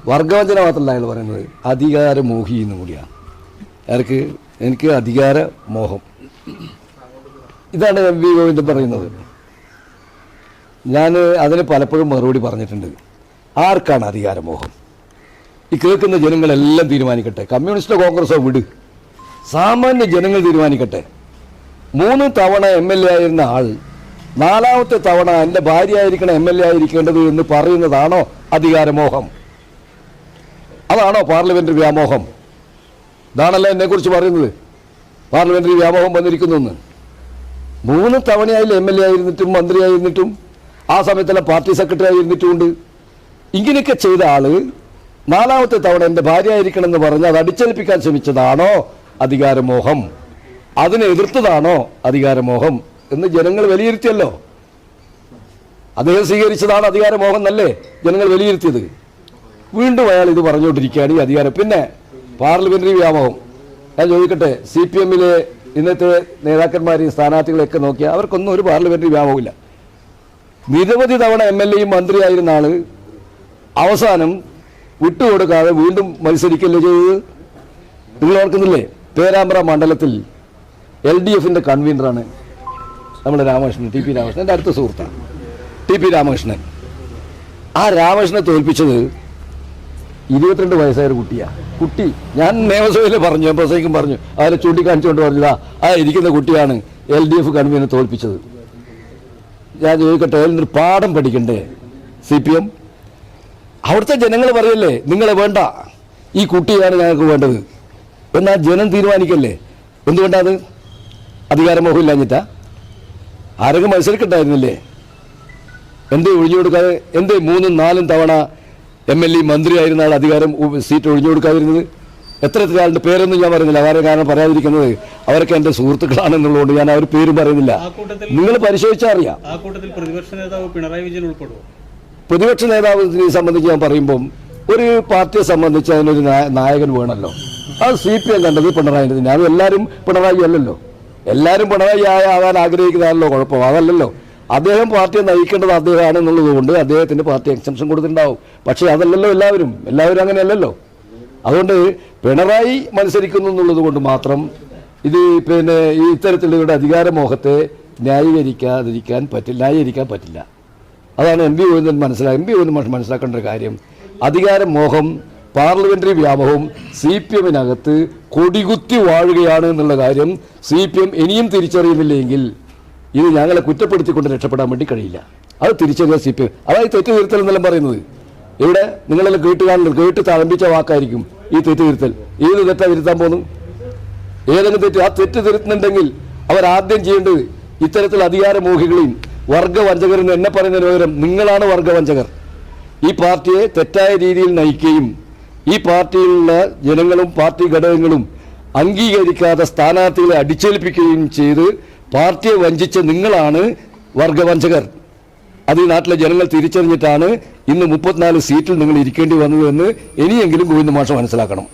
വർഗവഞ്ചന മാത്രമല്ല അയാൾ പറയുന്നത്, അധികാരമോഹി എന്നും കൂടിയാണ്. എനിക്ക് അധികാര മോഹം. ഇതാണ് എം വി ഗോവിന്ദൻ പറയുന്നത്. ഞാൻ അതിന് പലപ്പോഴും മറുപടി പറഞ്ഞിട്ടുണ്ട്. ആർക്കാണ് അധികാരമോഹം? ഈ കേൾക്കുന്ന ജനങ്ങളെല്ലാം തീരുമാനിക്കട്ടെ. കമ്മ്യൂണിസ്റ്റോ കോൺഗ്രസോ വിട്, സാമാന്യ ജനങ്ങൾ തീരുമാനിക്കട്ടെ. 3 തവണ MLA ആയിരുന്ന ആൾ 4ാമത്തെ തവണ എൻ്റെ ഭാര്യ ആയിരിക്കണം MLA ആയിരിക്കേണ്ടത് എന്ന് പറയുന്നതാണോ അധികാരമോഹം? അതാണോ പാർലമെന്ററി വ്യാമോഹം? ഇതാണല്ലോ എന്നെക്കുറിച്ച് പറയുന്നത്, പാർലമെന്ററി വ്യാമോഹം വന്നിരിക്കുന്നു. 3 തവണയായി MLA ആയിരുന്നിട്ടും മന്ത്രിയായിരുന്നിട്ടും ആ സമയത്തെല്ലാം പാർട്ടി സെക്രട്ടറി ആയിരുന്നിട്ടുമുണ്ട്. ഇങ്ങനെയൊക്കെ ചെയ്ത ആള് 4ാമത്തെ തവണ എൻ്റെ ഭാര്യ ആയിരിക്കണം എന്ന് പറഞ്ഞ് അത് അടിച്ചേൽപ്പിക്കാൻ ശ്രമിച്ചതാണോ അധികാരമോഹം? അതിനെ എതിർത്തതാണോ അധികാരമോഹം എന്ന് ജനങ്ങൾ വിലയിരുത്തിയല്ലോ. അദ്ദേഹം സ്വീകരിച്ചതാണ് അധികാരമോഹം എന്നല്ലേ ജനങ്ങൾ വിലയിരുത്തിയത്. വീണ്ടും അയാൾ ഇത് പറഞ്ഞുകൊണ്ടിരിക്കുകയാണ് ഈ അധികാരം. പിന്നെ പാർലമെന്ററി വ്യാമോഹം. ഞാൻ ചോദിക്കട്ടെ, CPM-ലെ ഇന്നത്തെ നേതാക്കന്മാരെയും സ്ഥാനാർത്ഥികളെയൊക്കെ നോക്കിയാൽ അവർക്കൊന്നും ഒരു പാർലമെന്ററി വ്യാമോഹമില്ല. നിരവധി തവണ MLA-യും മന്ത്രിയായിരുന്ന ആള് അവസാനം വിട്ടുകൊടുക്കാതെ വീണ്ടും മത്സരിക്കല്ലേ ചെയ്തത്? നിങ്ങൾ ഓർക്കുന്നില്ലേ? പേരാമ്പ്ര മണ്ഡലത്തിൽ LDF-ന്റെ കൺവീനറാണ് നമ്മുടെ രാമകൃഷ്ണൻ, TP രാമകൃഷ്ണൻ, എൻ്റെ അടുത്ത സുഹൃത്താണ് TP രാമകൃഷ്ണൻ. ആ രാമകൃഷ്ണനെ തോൽപ്പിച്ചത് 22 വയസ്സായ ഒരു കുട്ടി. ഞാൻ നിയമസഭയിൽ പറഞ്ഞു, പ്രസംഗിക്കും പറഞ്ഞു, അവരെ ചൂണ്ടിക്കാണിച്ചുകൊണ്ട് പറഞ്ഞതാ ആ ഇരിക്കുന്ന കുട്ടിയാണ് LDF കൺവീനർ തോൽപ്പിച്ചത്. ഞാൻ ചോദിക്കട്ടെ, അതിനൊരു പാഠം പഠിക്കണ്ടേ CPM? അവിടുത്തെ ജനങ്ങൾ പറയല്ലേ നിങ്ങളെ വേണ്ട, ഈ കുട്ടിയാണ് ഞങ്ങൾക്ക് വേണ്ടത് എന്നാൽ ജനം തീരുമാനിക്കല്ലേ. എന്തുകൊണ്ടാണ്? അധികാരമോഹം ഇല്ലാഞ്ഞിട്ടാ? ആരെങ്കിലും മത്സരിക്കണ്ടായിരുന്നില്ലേ? എന്തേ ഒഴിഞ്ഞു കൊടുക്കാതെ? എന്തേ 3ഉം 4ഉം തവണ MLA മന്ത്രിയായിരുന്ന ആൾ സീറ്റ് ഒഴിഞ്ഞു കൊടുക്കാതിരുന്നത്? എത്ര ആളുടെ പേരൊന്നും ഞാൻ പറയുന്നില്ല. കാരണം പറയാതിരിക്കുന്നത് അവരൊക്കെ എൻ്റെ സുഹൃത്തുക്കളാണെന്നുള്ളതുകൊണ്ട് ഞാൻ അവർ പേരും പറയുന്നില്ല. നിങ്ങൾ പരിശോധിച്ചാൽ അറിയാം. പ്രതിപക്ഷ നേതാവിനെ സംബന്ധിച്ച് ഞാൻ പറയുമ്പം ഒരു പാർട്ടിയെ സംബന്ധിച്ച് അതിനൊരു നായകൻ വേണമല്ലോ. അത് CPM കണ്ടത് പിണറായിൻ്റെ തന്നെയാണ്. എല്ലാവരും പിണറായി അല്ലല്ലോ. എല്ലാവരും പിണറായി ആകാൻ ആഗ്രഹിക്കുന്നതാണല്ലോ കുഴപ്പം. അതല്ലല്ലോ. അദ്ദേഹം പാർട്ടിയെ നയിക്കേണ്ടത് അദ്ദേഹമാണെന്നുള്ളത് കൊണ്ട് അദ്ദേഹത്തിന് പാർട്ടി എക്സംഷൻ കൊടുത്തിട്ടുണ്ടാവും. പക്ഷേ അതല്ലല്ലോ എല്ലാവരും അങ്ങനെയല്ലല്ലോ. അതുകൊണ്ട് പിണറായി മത്സരിക്കുന്നു എന്നുള്ളത് കൊണ്ട് മാത്രം ഇത് ഈ ഇത്തരത്തിലുള്ള അധികാരമോഹത്തെ ന്യായീകരിക്കാൻ പറ്റില്ല. അതാണ് MV ഗോവിന്ദൻ മനസ്സിലാക്കേണ്ട ഒരു കാര്യം. അധികാരമോഹം, പാർലമെന്ററി വ്യാമോഹം CPM-നകത്ത് കൊടികുത്തി വാഴുകയാണ് എന്നുള്ള കാര്യം CPM ഇനിയും തിരിച്ചറിയുന്നില്ലെങ്കിൽ ഇത് ഞങ്ങളെ കുറ്റപ്പെടുത്തിക്കൊണ്ട് രക്ഷപ്പെടാൻ വേണ്ടി കഴിയില്ല. അത് തിരിച്ചറിയാൻ CPM. അതായത് തെറ്റ് തിരുത്തൽ എന്നെല്ലാം പറയുന്നത് ഇവിടെ നിങ്ങളെല്ലാം കേട്ട് തഴമ്പിച്ച വാക്കായിരിക്കും ഈ തെറ്റ് തിരുത്തൽ. ഏത് തെറ്റാ തിരുത്താൻ പോകുന്നു? ഏതെങ്കിലും തെറ്റ് ആ തെറ്റ് തിരുത്തുന്നുണ്ടെങ്കിൽ അവരാദ്യം ചെയ്യേണ്ടത് ഇത്തരത്തിൽ അധികാരമോഹികളെയും വർഗവഞ്ചകരെന്ന് എന്നെ പറയുന്നതിന് പകരം നിങ്ങളാണ് വർഗവഞ്ചകർ. ഈ പാർട്ടിയെ തെറ്റായ രീതിയിൽ നയിക്കുകയും ഈ പാർട്ടിയിലുള്ള ജനങ്ങളും പാർട്ടി ഘടകങ്ങളും അംഗീകരിക്കാതെ സ്ഥാനാർത്ഥികളെ അടിച്ചേൽപ്പിക്കുകയും ചെയ്ത് പാർട്ടിയെ വഞ്ചിച്ച നിങ്ങളാണ് വർഗവഞ്ചകർ. അത് ഈ നാട്ടിലെ ജനങ്ങൾ തിരിച്ചറിഞ്ഞിട്ടാണ് ഇന്ന് 34 സീറ്റിൽ നിങ്ങൾ ഇരിക്കേണ്ടി വന്നതെന്ന് ഇനിയെങ്കിലും ഗോവിന്ദ മാഷ് മനസ്സിലാക്കണം.